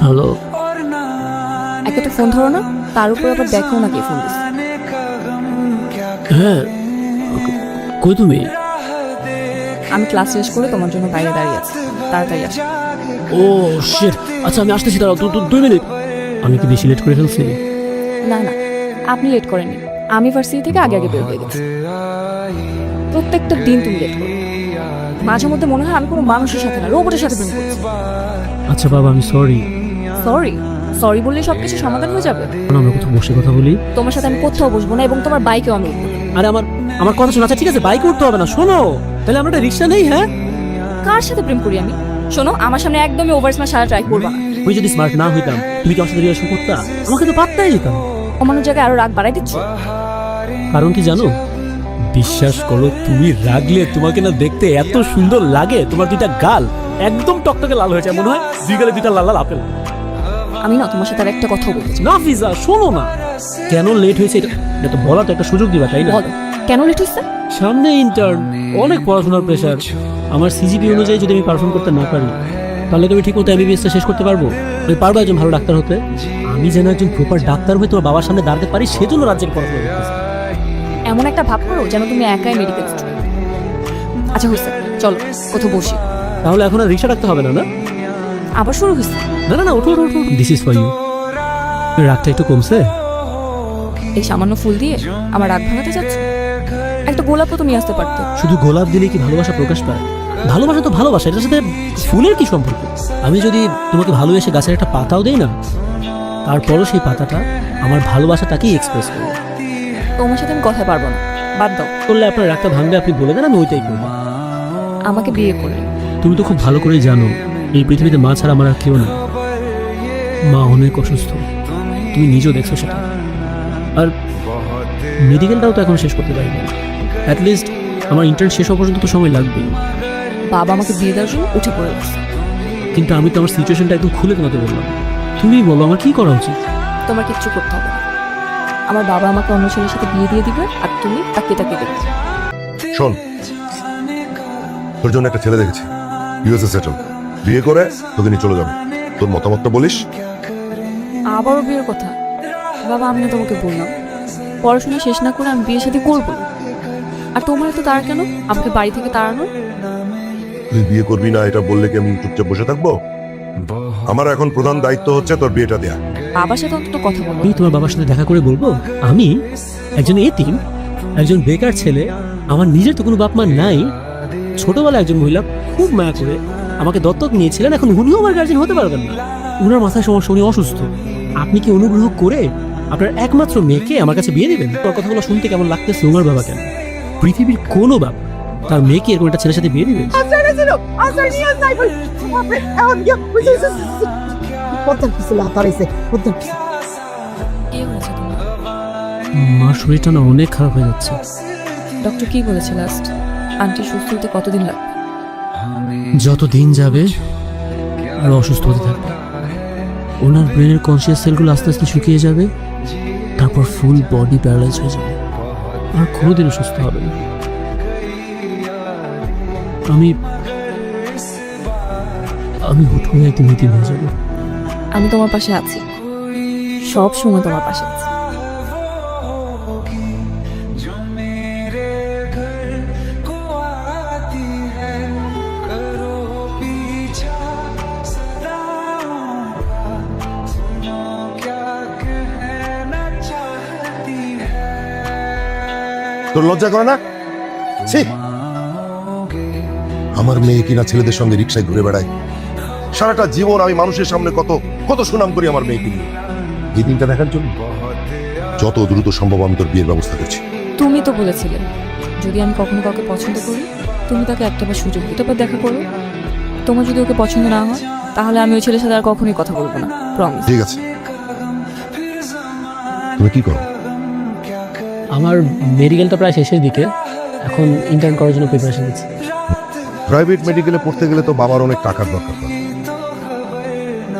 Hello, একে তো phone ধরো না, তার উপর আবার দেখো না কে ফোন দিচ্ছে। হ্যাঁ কই তুমি? আমি ক্লাস শেষ করে তোমার জন্য বাইরে দাঁড়িয়ে আছি, তাড়াতাড়ি আসো। ও শিট, আচ্ছা আমি আসতেছি, দাঁড়াও 2 মিনিট। আমি কি বেশি লেট করে ফেলছি? না না, আপনি লেট করেননি, আমি ভার্সিটি থেকে আগে আগে বের হয়ে গেছি। প্রত্যেকটা দিন তুমি লেট করো, মাঝে মধ্যে মনে হয় আমি কোনো মানুষের সাথে না, রোবটের সাথে প্রেম করছি। আচ্ছা বাবা, আমি সরি। সরি সরি বললেই সবকিছু সমাধান হয়ে যাবে? আমরা কোথাও বসে কথা বলি। তোমার সাথে আমি কোথাও বসবো না, এবং তোমার বাইকেও আমি উঠবো না। আরে আমার কথা শোনা। আচ্ছা ঠিক আছে, বাইকে উঠতে হবে না, শোনো তাহলে আমরা একটা রিক্সা নেই। হ্যাঁ, কার সাথে প্রেম করি আমি? শোনো, আমার সামনে একদমই ওভার স্মার্ট সারা ট্রাই করবা না। তুই যদি স্মার্ট না হইতাম তুমি কি আমার সাথে রিলেশন করতা? আমাকে তো পাত্তাই দিতাম। অমানুষ জায়গায় আরো রাগ বাড়াই দিচ্ছ। কারণ কি জানো? বিশ্বাস করো, তুমি রাগলে তোমাকে না দেখতে এত সুন্দর লাগে। তোমার দুইটা গাল একদম টকটকে লাল হয়ে যায়, মনে হয় দুই গালে দুইটা লাল লাল আপেল। আমি না তোমার সাথে আর একটা কথা বলতে চাই। না ফিজা, শোনো না, কেন লেট হয়েছে এটা তো বলা, তো একটা সুযোগ দিবা, তাই না? বলো কেন লেট হচ্ছে? সামনে ইন্টার্ন, অনেক পড়াশোনার প্রেশার। আমার সিজিপি অনুযায়ী যদি আমি পারফর্ম করতে না পারি, তাহলে তুমি ঠিক মতো এমবিবিএসটা শেষ করতে পারবো? তুমি পারবো একজন ভালো ডাক্তার হতে? আমি যেন একজন প্রপার ডাক্তার হয়ে তোমার বাবার সামনে দাঁড়াতে পারি, সেজন্য রাজ্যের পড়াশোনা করতেছি। এমন একটা ভাব করো যেন তুমি একাই মেডিকেল স্টুডেন্ট। আচ্ছা হয়েছে, চলো কোথাও বসি। তাহলে এখন আর রিক্সা রাখতে হবে না? না আবার শুরু হয়েছে? না না না, ওঠো ওঠো ওঠো, দিস ইজ ফর ইউ। রাগটা একটু কমছে? এই সামান্য ফুল দিয়ে আমার রাগ ভাঙাতে যাচ্ছ? একটা গোলাপও তুমি আসতে পারতে। শুধু গোলাপ দিলে কি ভালোবাসা প্রকাশ পায়? ভালোবাসা তো ভালোবাসা, এটার সাথে ফুলের কি সম্পর্ক? আমি যদি তোমাকে ভালোবেসে গাছের একটা পাতাও দেই না, তারপরও সেই পাতাটা আমার ভালোবাসাটাকেই এক্সপ্রেস করবে। তোমার সাথে আমি কথা পারবো না, বাদ দাও। করলে আপনার রাগটা ভাঙবে, আপনি বলে দেন, আমি ওইটাই করবো। আমাকে বিয়ে করলে? তুমি তো খুব ভালো করেই জানো এই পৃথিবীতে মা ছাড়া আমার আর কেউ না। মা অনেক অসুস্থ, তুমি নিজেও দেখছো সেটা। আর মেডিকেলটাও তো এখন শেষ করতে পারিনি। অ্যাটলিস্ট আমার ইন্টার্ন শেষ হওয়া পর্যন্ত তো সময় লাগবে। বাবা আমাকে বিয়ে দেওয়ার জন্য উঠে পড়ে গেছে। কিন্তু আমি তো আমার সিচুয়েশনটা একদম খুলে তোমাকে বললাম, তুমি বলো আমার কি করা উচিত? তোমার কিচ্ছু করতে হবে না। আমার বাবা আমাকে অন্য ছেলের সাথে বিয়ে দিয়ে দিবে, আর তুমি তাকে তাকে দেখবে। শোন, তোর জন্য একটা ছেলে দেখেছি, ইউএসএ সেটেল, বিয়ে করে তোকে নিয়ে চলে যাবে। তোর মতামতটা বলিস। আবারও বিয়ের কথা? বাবা, আমি না তোমাকে বললাম পড়াশোনা শেষ না করে আমি বিয়ে শাদী করবো না। আর তোমার তো তারা কেন আমাকে বাড়ি থেকে তাড়ানো? তুই বিয়ে করবি না এটা বললে কি আমি চুপচাপ বসে থাকবো? আমার এখন প্রধান দায়িত্ব হচ্ছে তোর বিয়েটা দেয়া। বাবার সাথে অন্তত কথা বলো। আমি তোমার বাবার সাথে দেখা করে বলবো আমি একজন এতিম, একজন বেকার ছেলে, আমার নিজের তো কোনো বাপ মা নাই। ছোটবেলায় একজন মহিলা খুব মায়া করে আমাকে দত্তক নিয়েছিলেন, এখন উনিও আমার গার্জেন হতে পারবেন না। উনার মাথায় সমস্যা, উনি অসুস্থ। আপনি কি অনুগ্রহ করে আপনার একমাত্র মেয়েকে আমার কাছে বিয়ে দিবেন? তোর কথাগুলো শুনতে কেমন লাগতেছে? উনার বাবা কেন, পৃথিবীর কোনো বাপ তার মেয়েকে এরকম একটা ছেলের সাথে বিয়ে দিবে? মার শরীরটা না অনেক খারাপ হয়ে যাচ্ছে। ডক্টর কি বলেছে লাস্ট? আন্টি সুস্থ হতে কতদিন লাগবে? যত দিন যাবে আরো অসুস্থ হতে থাকবে। ওনার ব্রেনের কনসিয়াস সেলগুলো আস্তে আস্তে শুকিয়ে যাবে, তারপর ফুল বডি প্যারালাইজ হয়ে যাবে, আর কোনোদিনও সুস্থ হবে না। আমি হুট করে একদিন নীতি হয়ে যাবো। আমি তোমার পাশে আছি, সব সময় তোমার পাশে আছি। তোর লজ্জা করে না? ছি! আমার মেয়ে কিনা ছেলেদের সঙ্গে রিক্সায় ঘুরে বেড়ায়। সারাটা জীবন আমি মানুষের সামনে কত কত সুনাম করি আমার মেয়েকে নিয়ে। এই দিনটা দেখার জন্য যত দ্রুত সম্ভব আমি তোর বিয়ের ব্যবস্থা করছি। তুমি তো বলেছিলে যদি আমি কখনো কাউকে পছন্দ করি তুমি তাকে একটাবার সুযোগ দিতে পার দেখা করো। তোমার যদি ওকে পছন্দ না হয় তাহলে আমি ওই ছেলের সাথে আর কখনোই কথা বলবো না, প্রমিস। ঠিক আছে, তুমি কি করো? আমার মেডিকেলটা প্রায় শেষের দিকে, এখন ইন্টার্ন করার জন্য প্রিপারেশন নিচ্ছি। প্রাইভেট মেডিকেলে পড়তে গেলে তো বাবার অনেক টাকার দরকার হয়,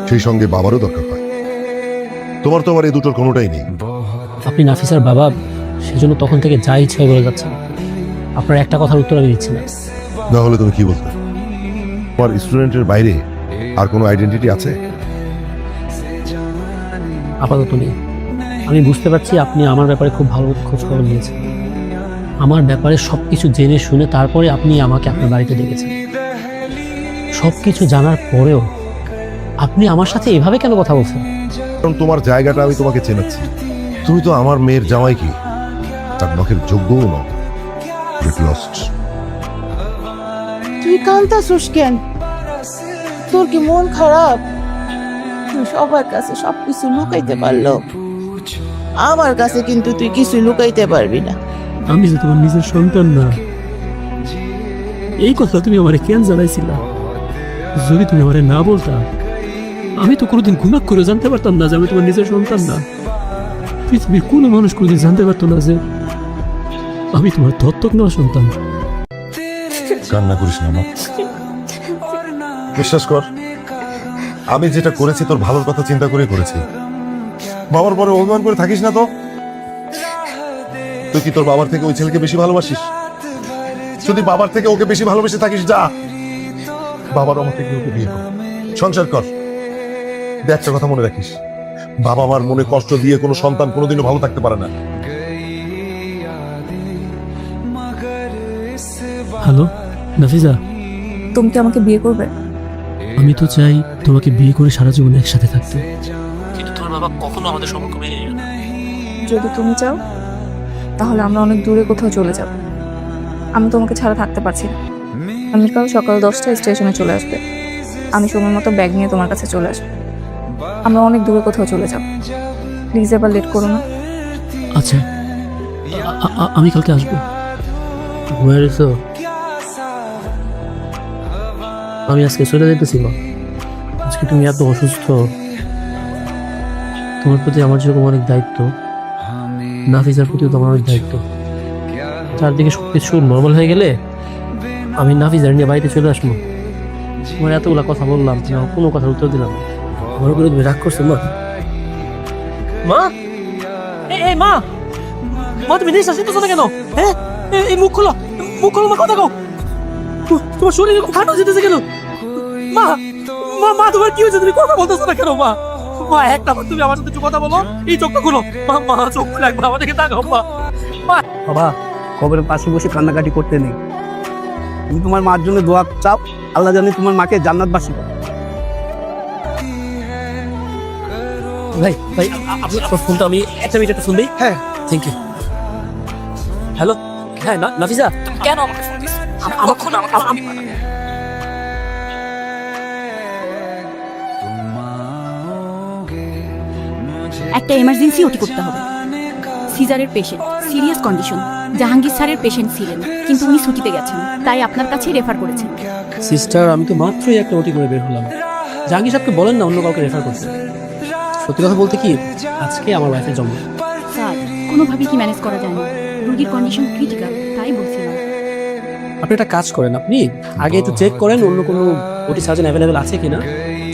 সেই সঙ্গে বাবারও দরকার হয়। তোমার তো আমার এই দুটোর কোনোটাই নেই। আপনি নাফিসার বাবা, সেজন্য তখন থেকে যা ইচ্ছা বলে যাচ্ছেন। আপনার একটা কথার উত্তর আমি দিচ্ছি না। না হলে তুমি কি বলতে? তোমার স্টুডেন্টের বাইরে আর কোনো আইডেন্টিটি আছে? আপাতত নেই। আমি বুঝতে পারছি আপনি আমার ব্যাপারে খুব ভালো খোঁজ খবর নিয়েছেন। আমার ব্যাপারে সব কিছু জেনে শুনে তারপরে আপনি আমাকে আপনার বাড়িতে ডেকেছেন। সব কিছু জানার পরেও আপনি আমার সাথে এভাবে কেন কথা বলছেন? কারণ তোমার জায়গাটা আমি তোমাকে চেনাচ্ছি। তুমি তো আমার মেয়ের জামাই, কি তার নখের যোগ্যও নও। Get lost. তুই কান্তাছিস কেন? তোর কি মন খারাপ? তুই সবার কাছে সবকিছু লুকাইতে পারলো, আমার কাছে কিন্তু তুই কিছু লুকাইতে পারবি না। আমি যে তোমার নিজের সন্তান না, এই কথা তুমি আমারে কেন জানাইছিলা? যদি তুমি আমারে না বলতা, আমি তো কোনোদিন ঘুমাক করে জানতে পারতাম না যে আমি তোমার নিজের সন্তান না। পৃথিবীর কোনো মানুষ কোনোদিন জানতে পারতো না যে আমি তোমার দত্তক নেওয়া সন্তান। কান্না করিস না মা, বিশ্বাস কর, আমি যেটা করেছি তোর ভালোর কথা চিন্তা করে করেছি। বাবার পরে অভিমান করে থাকিস না তো। তুই কি তোর বাবার থেকে ওই ছেলেকে বেশি ভালোবাসিস? যদি বাবার থেকে ওকে বেশি ভালোবেসে থাকিস, যা বাবার আমার থেকে ওকে বিয়ে কর, সংসার কর। একটা কথা মনে রাখিস, বাবা মার মনে কষ্ট দিয়ে কোনো সন্তান কোনোদিনও ভালো থাকতে পারে না। হ্যালো নাফিজা, তুমি কি আমাকে বিয়ে করবে? আমি তো চাই তোমাকে বিয়ে করে সারা জীবন একসাথে থাকতে, কিন্তু তোমার বাবা কখনো আমাদের সম্পর্ক মেনে নিল না। যদি তুমি চাও তাহলে আমরা অনেক দূরে কোথাও চলে যাব। আমি তোমাকে ছাড়া থাকতে পারছি না। আমি কাল সকাল 10টায় স্টেশনে চলে আসবে। আমি সময় মতো ব্যাগ নিয়ে তোমার কাছে চলে আসবো। আমরা অনেক দূরে কোথাও চলে যাব। প্লিজ এবার লেট করো না। আচ্ছা, আমি কালকে আসবো। ঘুমিয়ে রেখো। আমি আজকে চলে যেতেছি মা। আজকে তুমি এত অসুস্থ, তোমার প্রতি আমার যেরকম অনেক দায়িত্ব, নাফিজার প্রতিও তো আমার অনেক দায়িত্ব। চারদিকে সবকিছু নর্মাল হয়ে গেলে আমি নাফিজার নিয়ে বাড়িতে চলে আসবো। তোমার এতগুলা কথা বললাম, তুমি আমার কোনো কথার উত্তর দিলাম না। আমার উপরে তুমি রাগ করছো মা? মা, এই মা, মা তুমি নিঃশ্বাস নিতেছো না কেন? হ্যাঁ, এই মুখ খোলো, মুখ খোলো মা, কথা কও। তোমার শরীর এরকম খাটো যেতেছে কেন? মা, মা, মা তোমার কি হয়েছে? তুমি কথা বলতেছো না কেন মা? মা একটা বার তুমি আমার সাথে একটু কথা বলো। এই চোখটা খুলো মা, মা চোখ খুলে একবার আমাদেরকে তাকাও মা। বাবা, কবরের পাশে বসে কান্নাকাটি করতে নেই। তুমি তোমার মার জন্য দোয়া চাও, আল্লাহ জানে তোমার মাকে জান্নাতবাসী করো। ভাই ভাই, আপনার ফোনটা আমি একটা মিনিট একটা শুনবি? হ্যাঁ, থ্যাংক ইউ। হ্যালো, হ্যাঁ নাফিজা, কেন আমাকে ফোন দিছো? কখনো আমাকে ফোন দিবা না। একটা এমার্জেন্সি ওটি করতে হবে। সিজারের পেশেন্ট, সিরিয়াস কন্ডিশন। জাহাঙ্গীর স্যারের পেশেন্ট ছিলেন, কিন্তু উনি ছুটিতে গেছেন, তাই আপনার কাছে রেফার করেছেন। সিস্টার, আমি তো মাত্রই একটা ওটি করে বের হলাম। জাহাঙ্গীর সাহেবকে বলেন না অন্য কাউকে রেফার করতে। সত্যি কথা বলতে কি, আজকে আমার ওয়াইফের জন্ম। স্যার, কোনোভাবেই কি ম্যানেজ করা যায় না? রোগীর কন্ডিশন ক্রিটিক্যাল, তাই বলছিলাম। আপনি একটা কাজ করেন, আপনি আগে একটু চেক করেন অন্য কোনো ওটি সার্জন অ্যাভেলেবেল আছে কিনা।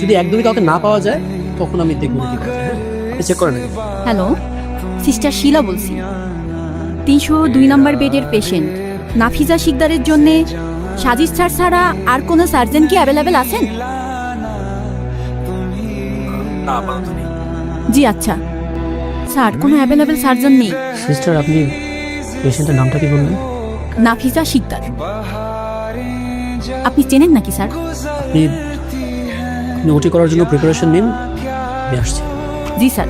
যদি একদমই কাউকে না পাওয়া যায়, তখন আমি দেখবো কি করতে। হ্যাঁ, আপনি চেক করেন আগে। হ্যালো, সিস্টার শিলা বলছি। 302 নম্বর বেডের পেশেন্ট নাফিজা শিকদারের জন্য সাজিদ স্যার ছাড়া আর কোনো সার্জন কি অ্যাভেলেবেল আছেন? জি আচ্ছা স্যার, কোনো অ্যাভেলেবেল সার্জন নেই। সিস্টার, আপনি পেশেন্টের নামটা কি বললেন? নাফিজা শিকদার। আপনি চেনেন নাকি স্যার? আপনি ওটি করার জন্য প্রিপারেশন নিন, আমি আসছি। জি স্যার।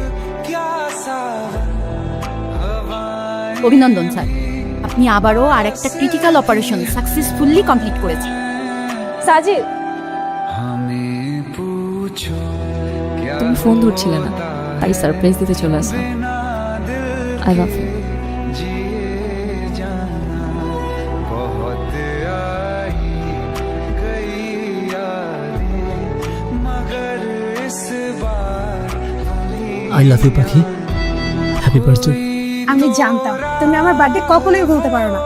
অভিনন্দন স্যার, আপনি আবারও আরেকটা ক্রিটিক্যাল অপারেশন সাকসেসফুলি কমপ্লিট করেছেন। সাজিদ, তুমি ফোন ধরছিলে না, তাই সারপ্রাইজ দিতে চলে আসলাম। I love you. I love you পাখি, হ্যাপি বার্থডে। আমি জানতাম তুমি আমার বার্থডে কখনোই ভুলতে পারো না।